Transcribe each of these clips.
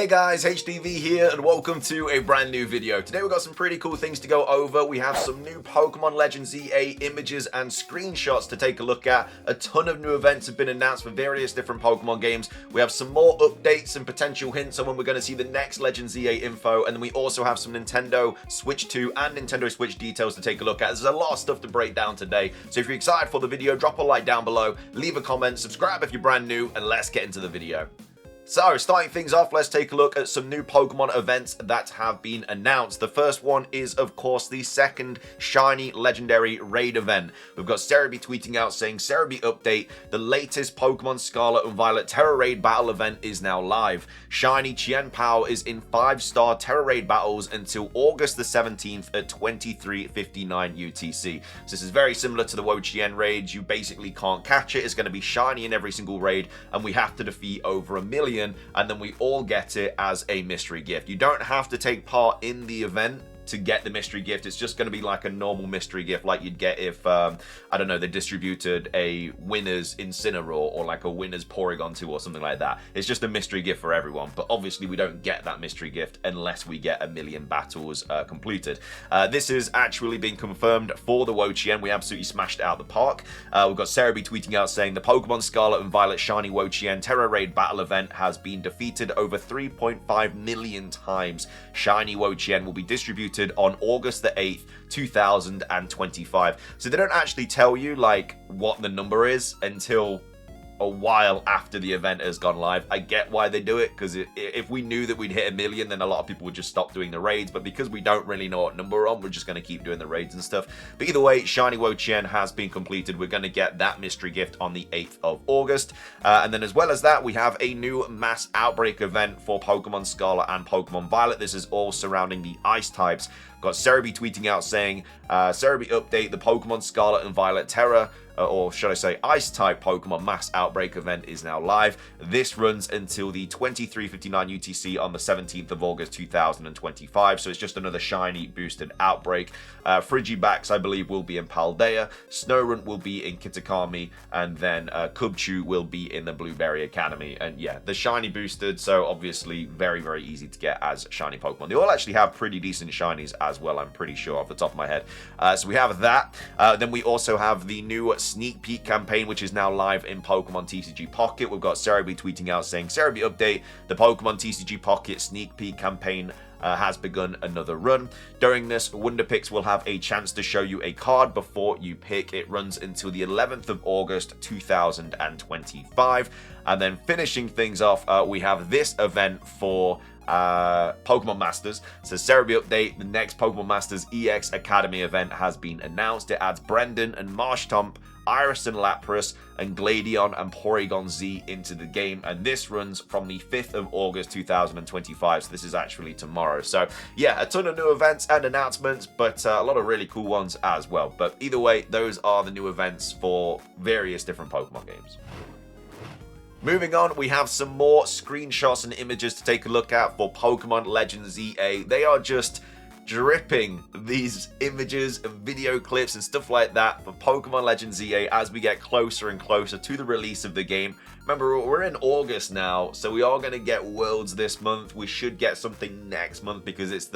Hey guys, HDV here and welcome to a brand new video. Today we've got some pretty cool things to go over. We have some new Pokemon Legends EA images and screenshots to take a look at. A ton of new events have been announced for various different Pokemon games. We have some more updates and potential hints on when we're going to see the next Legends EA info, and then we also have some Nintendo Switch 2 and Nintendo Switch details to take a look at. There's a lot of stuff to break down today, so if you're excited for the video, drop a like down below, leave a comment, subscribe if you're brand new, and let's get into the video. So, starting things off, let's take a look at some new Pokemon events that have been announced. The first one is, of course, the second Shiny Legendary Raid event. We've got Cerebi tweeting out saying, Cerebi update, the latest Pokemon Scarlet and Violet Terra Raid battle event is now live. Shiny Chien-Pao is in 5-star Terra Raid battles until August the 17th at 23:59 UTC. So this is very similar to the Wo-Chien raids. You basically can't catch it. It's going to be shiny in every single raid, and we have to defeat over 1 million. And then we all get it as a mystery gift. You don't have to take part in the event to get the mystery gift. It's just going to be like a normal mystery gift like you'd get if, I don't know, they distributed a winner's Incineroar or like a winner's Porygon 2 or something like that. It's just a mystery gift for everyone, but obviously we don't get that mystery gift unless we get 1 million battles completed. This is actually being confirmed for the Wo-Chien. We absolutely smashed it out the park. We've got Cerebi tweeting out saying the Pokemon Scarlet and Violet Shiny Wo-Chien Terra Raid battle event has been defeated over 3.5 million times. Shiny Wo-Chien will be distributed on August the 8th, 2025. So they don't actually tell you like what the number is until a while after the event has gone live. I get why they do it, because if we knew that we'd hit 1 million, then a lot of people would just stop doing the raids, but because we don't really know what number we're on, we're just going to keep doing the raids and stuff. But either way, Shiny Wo-Chien has been completed. We're going to get that mystery gift on the 8th of August. And then as well as that, we have a new mass outbreak event for Pokemon Scarlet and Pokemon Violet. This is all surrounding the ice types. Got Cerebi tweeting out saying, Cerebi update, the Pokemon Scarlet and Violet Terra, or should I say Ice-type Pokemon Mass Outbreak event is now live. This runs until the 23:59 UTC on the 17th of August 2025, so it's just another shiny boosted outbreak. Frigibax, I believe, will be in Paldea, Snorunt will be in Kitakami, and then Cubchoo will be in the Blueberry Academy. And yeah, the shiny boosted, so obviously very, very easy to get as shiny Pokemon. They all actually have pretty decent shinies as well, I'm pretty sure off the top of my head. So we have that. Then we also have the new Sneak Peek campaign, which is now live in Pokemon TCG Pocket. We've got Cerebi tweeting out saying, Cerebi update, the Pokemon TCG Pocket Sneak Peek campaign has begun another run. During this, Wonderpicks will have a chance to show you a card before you pick. It runs until the 11th of August 2025. And then finishing things off, we have this event for Pokemon Masters. So Cerebi update, the next Pokemon Masters EX Academy event has been announced. It adds Brendan and Marshtomp, Iris and Lapras, and Gladion and Porygon Z into the game, and this runs from the 5th of August 2025, so this is actually tomorrow. So yeah, a ton of new events and announcements, but a lot of really cool ones as well. But either way, those are the new events for various different Pokemon games. Moving on, we have some more screenshots and images to take a look at for Pokemon Legends EA. They are just dripping these images and video clips and stuff like that for Pokemon Legends EA as we get closer and closer to the release of the game. Remember, we're in August now, so we are going to get Worlds this month. We should get something next month because it's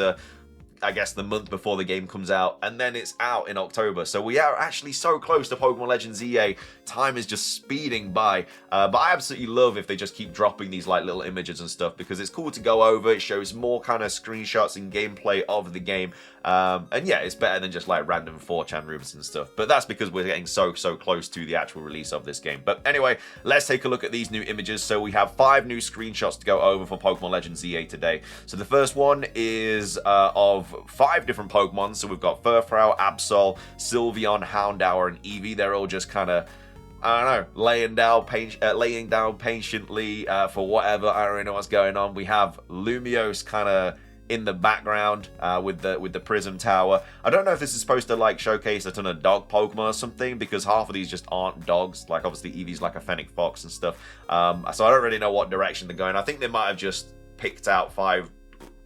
I guess the month before the game comes out, and then it's out in October. So we are actually so close to Pokemon Legends EA. Time is just speeding by. But I absolutely love if they just keep dropping these like little images and stuff, because it's cool to go over. It shows more kind of screenshots and gameplay of the game. And yeah, it's better than just like random 4chan rumors and stuff. But that's because we're getting so close to the actual release of this game. But anyway, let's take a look at these new images. So we have 5 new screenshots to go over for Pokemon Legends EA today. So the first one is of 5 different Pokemon. So we've got Furfrou, Absol, Sylveon, Houndour, and Eevee. They're all just kind of, I don't know, laying down patiently for whatever. I don't really know what's going on. We have Lumiose kind of in the background with the Prism Tower. I don't know if this is supposed to like showcase a ton of dog Pokemon or something, because half of these just aren't dogs. Like obviously Eevee's like a Fennec Fox and stuff. So I don't really know what direction they're going. I think they might have just picked out 5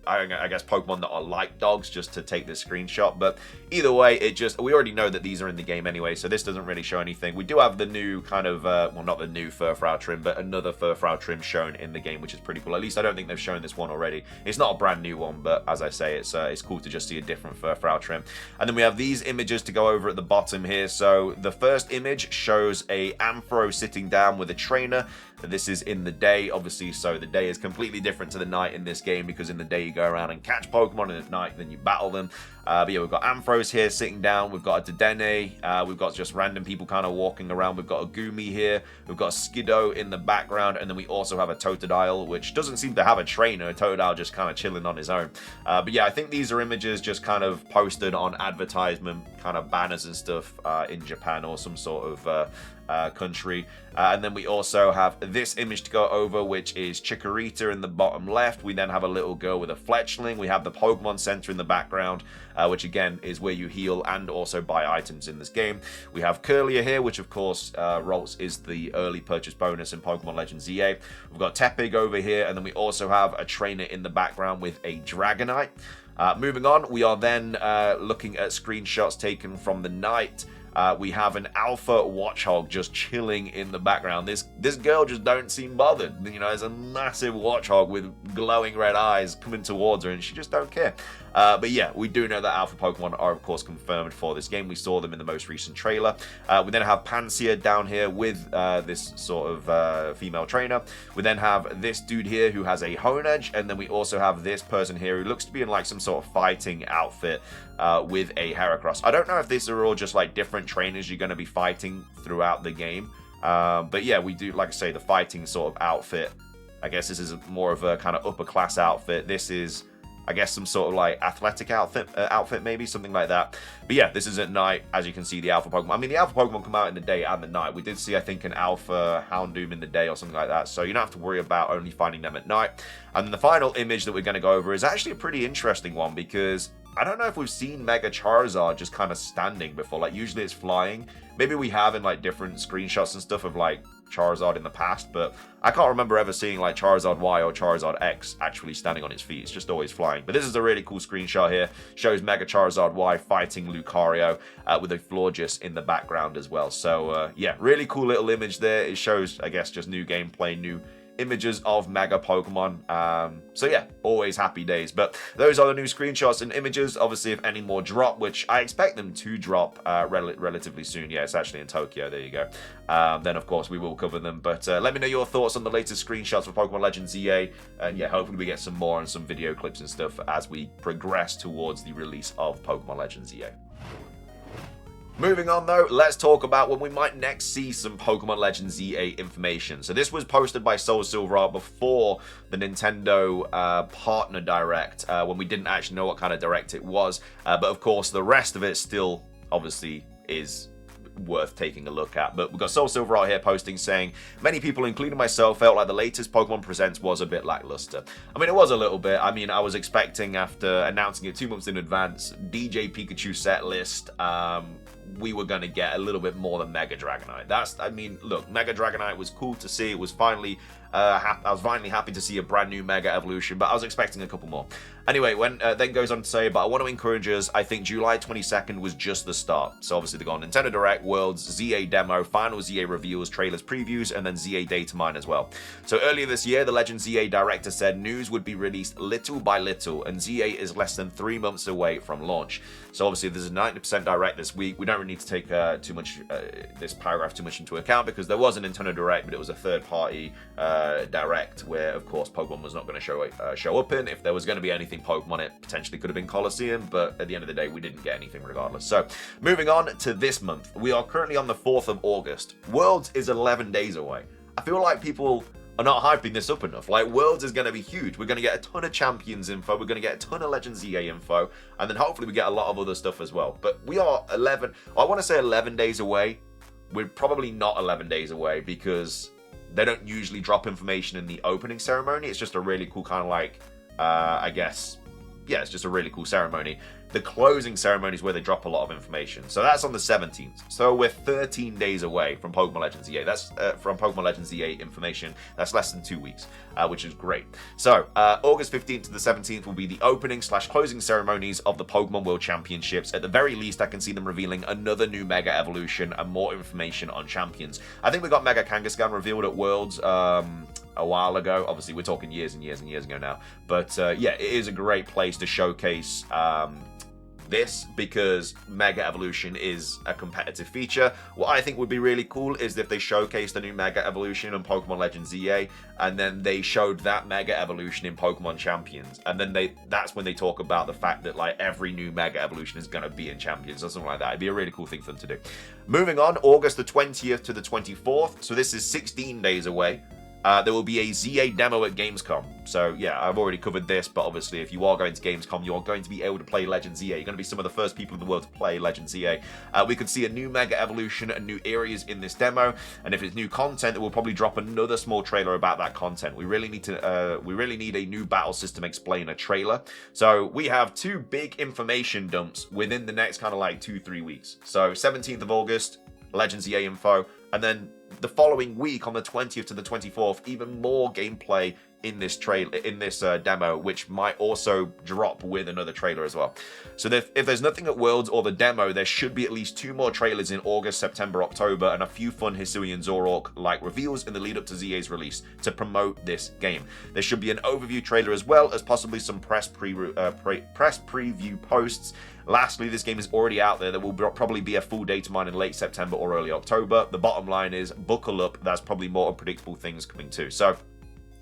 I guess Pokemon that are like dogs just to take this screenshot. But either way, we already know that these are in the game anyway, so this doesn't really show anything. We do have the new kind of, well, not the new Furfrou trim, but another Furfrou trim shown in the game, which is pretty cool. At least I don't think they've shown this one already. It's not a brand new one, but as I say, it's cool to just see a different Furfrou trim. And then we have these images to go over at the bottom here. So the first image shows a Ampharos sitting down with a trainer. This is in the day, obviously, so the day is completely different to the night in this game, because in the day you go around and catch Pokemon, and at night then you battle them. But yeah, we've got Ampharos here sitting down, we've got a Dedenne, we've got just random people kind of walking around, we've got a Gumi here, we've got a Skiddo in the background, and then we also have a Totodile, which doesn't seem to have a trainer, Totodile just kind of chilling on his own. But yeah, I think these are images just kind of posted on advertisement kind of banners and stuff in Japan or some sort of country. And then we also have this image to go over, which is Chikorita in the bottom left. We then have a little girl with a fletchling. We have the Pokemon Center in the background, which again is where you heal and also buy items in this game. We have Curlier here, which of course is the early purchase bonus in Pokemon Legends EA. We've got Tepig over here, and then we also have a trainer in the background with a Dragonite. Moving on, we are then looking at screenshots taken from the night. We have an alpha watchhog just chilling in the background. This girl just don't seem bothered. You know, there's a massive watchhog with glowing red eyes coming towards her, and she just don't care. But yeah, we do know that alpha Pokemon are of course confirmed for this game. We saw them in the most recent trailer. We then have Pansear down here with this sort of female trainer. We then have this dude here who has a Honedge, and then we also have this person here who looks to be in like some sort of fighting outfit with a Heracross. I don't know if these are all just like different trainers you're going to be fighting throughout the game. But yeah, we do, like I say, the fighting sort of outfit. I guess this is more of a kind of upper class outfit. This is, I guess, some sort of like athletic outfit maybe, something like that. But yeah, this is at night. As you can see, the alpha Pokemon. I mean, the alpha Pokemon come out in the day and the night. We did see, I think, an alpha Houndoom in the day or something like that. So you don't have to worry about only finding them at night. And then the final image that we're going to go over is actually a pretty interesting one, because I don't know if we've seen Mega Charizard just kind of standing before. Like, usually it's flying. Maybe we have in like different screenshots and stuff of like Charizard in the past, but I can't remember ever seeing like Charizard Y or Charizard X actually standing on its feet. It's just always flying. But this is a really cool screenshot here. Shows Mega Charizard Y fighting Lucario with a Florges in the background as well. So yeah, really cool little image there. It shows, I guess, just new gameplay, new images of Mega Pokemon. So yeah, always happy days. But those are the new screenshots and images. Obviously, if any more drop, which I expect them to drop relatively soon. Yeah, it's actually in Tokyo. There you go. Then of course we will cover them. But let me know your thoughts on the latest screenshots for Pokemon Legends EA. And yeah, hopefully we get some more and some video clips and stuff as we progress towards the release of Pokemon Legends EA. Moving on though, let's talk about when we might next see some Pokemon Legends EA information. So this was posted by Soul Silver before the Nintendo Partner Direct, when we didn't actually know what kind of Direct it was. But of course, the rest of it still obviously is worth taking a look at. But we've got Soul Silver out here posting saying, many people, including myself, felt like the latest Pokemon Presents was a bit lackluster. I mean, it was a little bit. I mean, I was expecting, after announcing it 2 months in advance, DJ Pikachu set list, we were going to get a little bit more than Mega Dragonite. I mean, look, Mega Dragonite was cool to see. It was finally, I was finally happy to see a brand new Mega Evolution, but I was expecting a couple more. Anyway, when then goes on to say, but I want to encourage us, I think July 22nd was just the start. So obviously they got Nintendo Direct, Worlds, ZA demo, final ZA reveals, trailers, previews, and then ZA data mine as well. So earlier this year, the Legend ZA director said news would be released little by little, and ZA is less than 3 months away from launch. So obviously there's a 90% direct this week. We don't really need to take this paragraph too much into account, because there was a Nintendo Direct, but it was a third-party direct where, of course, Pokemon was not going to show up in. If there was going to be anything Pokemon, it potentially could have been Colosseum, but at the end of the day, we didn't get anything regardless. So moving on to this month, we are currently on the 4th of August. Worlds is 11 days away. I feel like people are not hyping this up enough. Like, Worlds is going to be huge. We're going to get a ton of Champions info. We're going to get a ton of Legends EA info. And then hopefully we get a lot of other stuff as well. But we are 11 days away. We're probably not 11 days away, because they don't usually drop information in the opening ceremony. It's just a really cool kind of like, I guess, yeah, it's just a really cool ceremony. The closing ceremony is where they drop a lot of information. So that's on the 17th. So we're 13 days away from Pokemon Legends EA. That's from Pokemon Legends EA information. That's less than 2 weeks, which is great. So August 15th to the 17th will be the opening/closing ceremonies of the Pokemon World Championships. At the very least, I can see them revealing another new Mega Evolution and more information on champions. I think we got Mega Kangaskhan revealed at Worlds a while ago. Obviously, we're talking years and years and years ago now. But yeah, it is a great place to showcase this, because Mega Evolution is a competitive feature. What I think would be really cool is if they showcased the new Mega Evolution in Pokemon Legends EA, and then they showed that Mega Evolution in Pokemon Champions, and then that's when they talk about the fact that like every new Mega Evolution is going to be in Champions or something like that. It'd be a really cool thing for them to do. Moving on, August the 20th to the 24th, so this is 16 days away. There will be a ZA demo at Gamescom. So yeah, I've already covered this, but obviously if you are going to Gamescom, you are going to be able to play Legends EA. You're going to be some of the first people in the world to play Legends EA. We could see a new Mega Evolution and new areas in this demo, and if it's new content, it will probably drop another small trailer about that content. We really need a new battle system explainer trailer. So we have 2 big information dumps within the next kind of like 2-3 weeks. So 17th of August, Legends EA info, and then the following week on the 20th to the 24th, even more gameplay in this demo, which might also drop with another trailer as well. So if there's nothing at Worlds or the demo, there should be at least 2 more trailers in August, September, October, and a few fun Hisuian Zoroark-like reveals in the lead up to ZA's release to promote this game. There should be an overview trailer as well as possibly some press preview posts. Lastly, this game is already out there. There will probably be a full data mine in late September or early October. The bottom line is, buckle up. There's probably more unpredictable things coming too. So,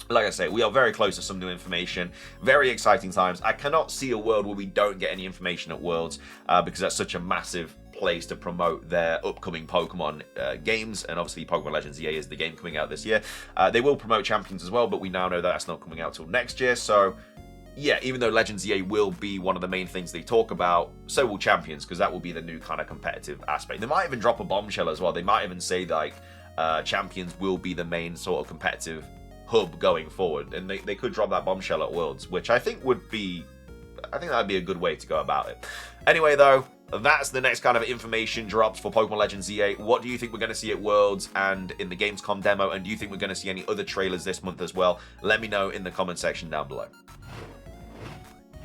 like I say, we are very close to some new information. Very exciting times. I cannot see a world where we don't get any information at Worlds, because that's such a massive place to promote their upcoming Pokemon games, and obviously Pokemon Legends EA is the game coming out this year. They will promote Champions as well, but we now know that that's not coming out till next year. So yeah, even though Legends EA will be one of the main things they talk about, so will Champions, because that will be the new kind of competitive aspect. They might even drop a bombshell as well. They might even say like Champions will be the main sort of competitive hub going forward, and they could drop that bombshell at Worlds, which I think that would be a good way to go about it. Anyway though, that's the next kind of information drops for Pokemon Legends EA. What do you think we're going to see at Worlds and in the Gamescom demo, and do you think we're going to see any other trailers this month as well? Let me know in the comment section down below.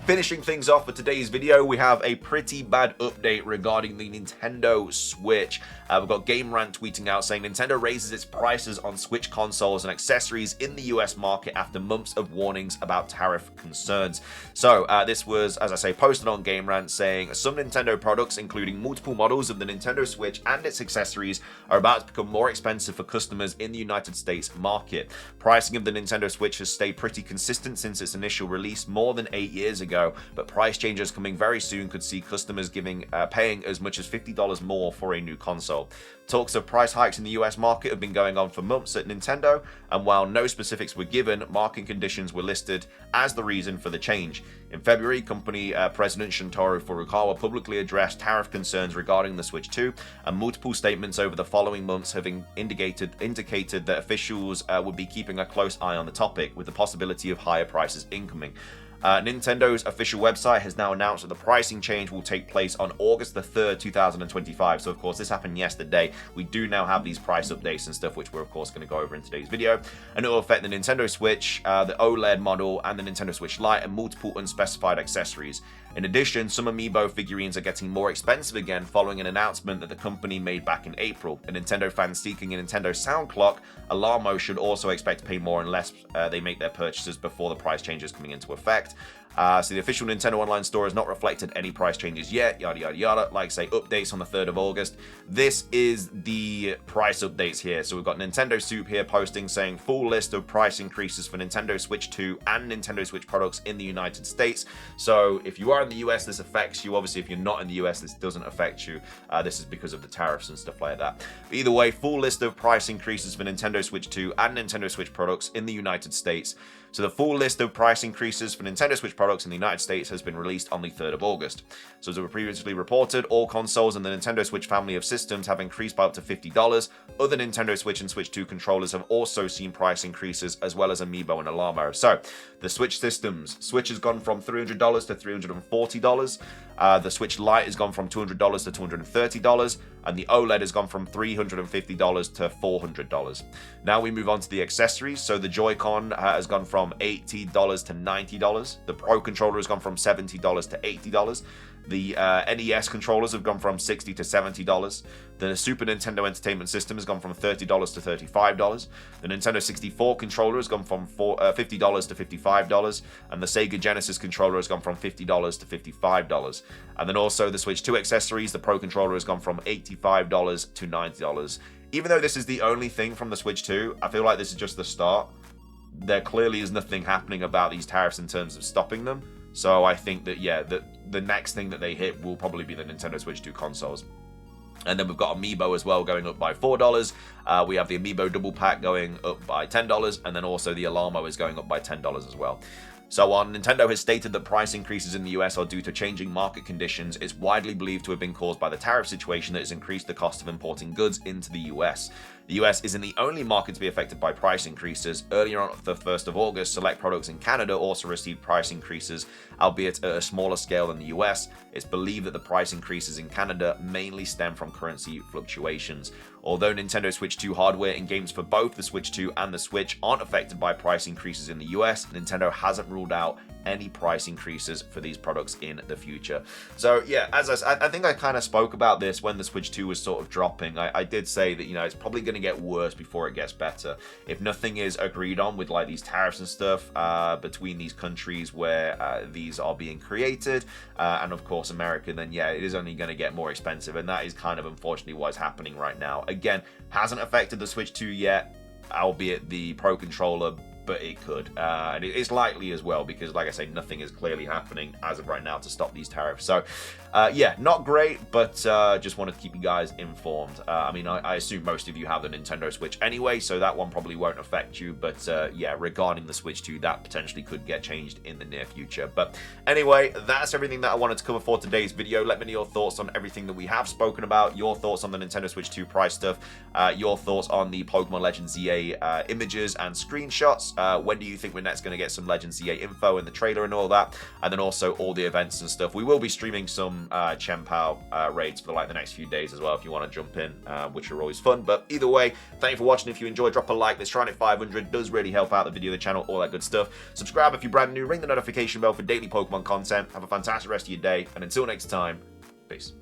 Finishing things off for today's video, we have a pretty bad update regarding the Nintendo Switch. We've got Game Rant tweeting out saying Nintendo raises its prices on Switch consoles and accessories in the US market after months of warnings about tariff concerns. So this was, as I say, posted on Game Rant saying some Nintendo products, including multiple models of the Nintendo Switch and its accessories, are about to become more expensive for customers in the United States market. Pricing of the Nintendo Switch has stayed pretty consistent since its initial release more than 8 years ago, but price changes coming very soon could see customers paying as much as $50 more for a new console. Talks of price hikes in the US market have been going on for months at Nintendo, and while no specifics were given, market conditions were listed as the reason for the change. In February, company president Shuntaro Furukawa publicly addressed tariff concerns regarding the Switch 2, and multiple statements over the following months have indicated that officials would be keeping a close eye on the topic, with the possibility of higher prices incoming. Nintendo's official website has now announced that the pricing change will take place on August the 3rd, 2025. So, of course, this happened yesterday. We do now have these price updates and stuff, which we're, of course, going to go over in today's video. And it will affect the Nintendo Switch, the OLED model, and the Nintendo Switch Lite, and multiple unspecified accessories. In addition, some Amiibo figurines are getting more expensive again following an announcement that the company made back in April. A Nintendo fan seeking a Nintendo Sound Clock, Alarmo should also expect to pay more unless they make their purchases before the price changes coming into effect. So the official Nintendo Online store has not reflected any price changes yet, yada yada yada. Like I say, updates on the 3rd of August. This is the price updates here. So we've got Nintendo Soup here posting saying full list of price increases for Nintendo Switch 2 and Nintendo Switch products in the United States. So if you are in the US, this affects you. Obviously, if you're not in the US, this doesn't affect you. This is because of the tariffs and stuff like that. But either way, full list of price increases for Nintendo Switch 2 and Nintendo Switch products in the United States. So the full list of price increases for Nintendo Switch products in the United States has been released on the 3rd of August. So as we previously reported, all consoles in the Nintendo Switch family of systems have increased by up to $50. Other Nintendo Switch and Switch 2 controllers have also seen price increases, as well as Amiibo and Alamo. So the Switch systems, Switch has gone from $300 to $340. The Switch Lite has gone from $200 to $230, and the OLED has gone from $350 to $400. Now we move on to the accessories. So the Joy-Con has gone from $80 to $90. The Pro Controller has gone from $70 to $80. The NES controllers have gone from $60 to $70. The Super Nintendo Entertainment System has gone from $30 to $35. The Nintendo 64 controller has gone from $50 to $55. And the Sega Genesis controller has gone from $50 to $55. And then also the Switch 2 accessories, the Pro Controller has gone from $85 to $90. Even though this is the only thing from the Switch 2, I feel like this is just the start. There clearly is nothing happening about these tariffs in terms of stopping them. So I think that, yeah, the next thing that they hit will probably be the Nintendo Switch 2 consoles. And then we've got Amiibo as well, going up by $4. We have the Amiibo double pack going up by $10, and then also the Alamo is going up by $10 as well. So Nintendo has stated that price increases in the US are due to changing market conditions. It's widely believed to have been caused by the tariff situation that has increased the cost of importing goods into the US. The US isn't the only market to be affected by price increases. Earlier on the 1st of August, select products in Canada also received price increases, albeit at a smaller scale than the US. It's believed that the price increases in Canada mainly stem from currency fluctuations. Although Nintendo Switch 2 hardware and games for both the Switch 2 and the Switch aren't affected by price increases in the US, Nintendo hasn't ruled out any price increases for these products in the future. So yeah, as I think I kind of spoke about this when the Switch 2 was sort of dropping. I did say that, you know, it's probably going to get worse before it gets better. If nothing is agreed on with like these tariffs and stuff between these countries where these are being created and of course America, then yeah, it is only going to get more expensive, and that is kind of unfortunately what's happening right now. Again, hasn't affected the Switch 2 yet, albeit the Pro Controller, but it could. And it's likely as well, because like I say, nothing is clearly happening as of right now to stop these tariffs. So yeah, not great, but just wanted to keep you guys informed. I mean, I assume most of you have the Nintendo Switch anyway, so that one probably won't affect you. But yeah, regarding the Switch 2, that potentially could get changed in the near future. But anyway, that's everything that I wanted to cover for today's video. Let me know your thoughts on everything that we have spoken about, your thoughts on the Nintendo Switch 2 price stuff, your thoughts on the Pokemon Legends ZA images and screenshots. When do you think we're next going to get some Legends ZA info in the trailer and all that? And then also all the events and stuff. We will be streaming some Chen-Pao raids for like the next few days as well, if you want to jump in, which are always fun. But either way, thank you for watching. If you enjoyed, drop a like. Let's try and hit 500. Does really help out the video, the channel, all that good stuff. Subscribe if you're brand new. Ring the notification bell for daily Pokemon content. Have a fantastic rest of your day. And until next time, peace.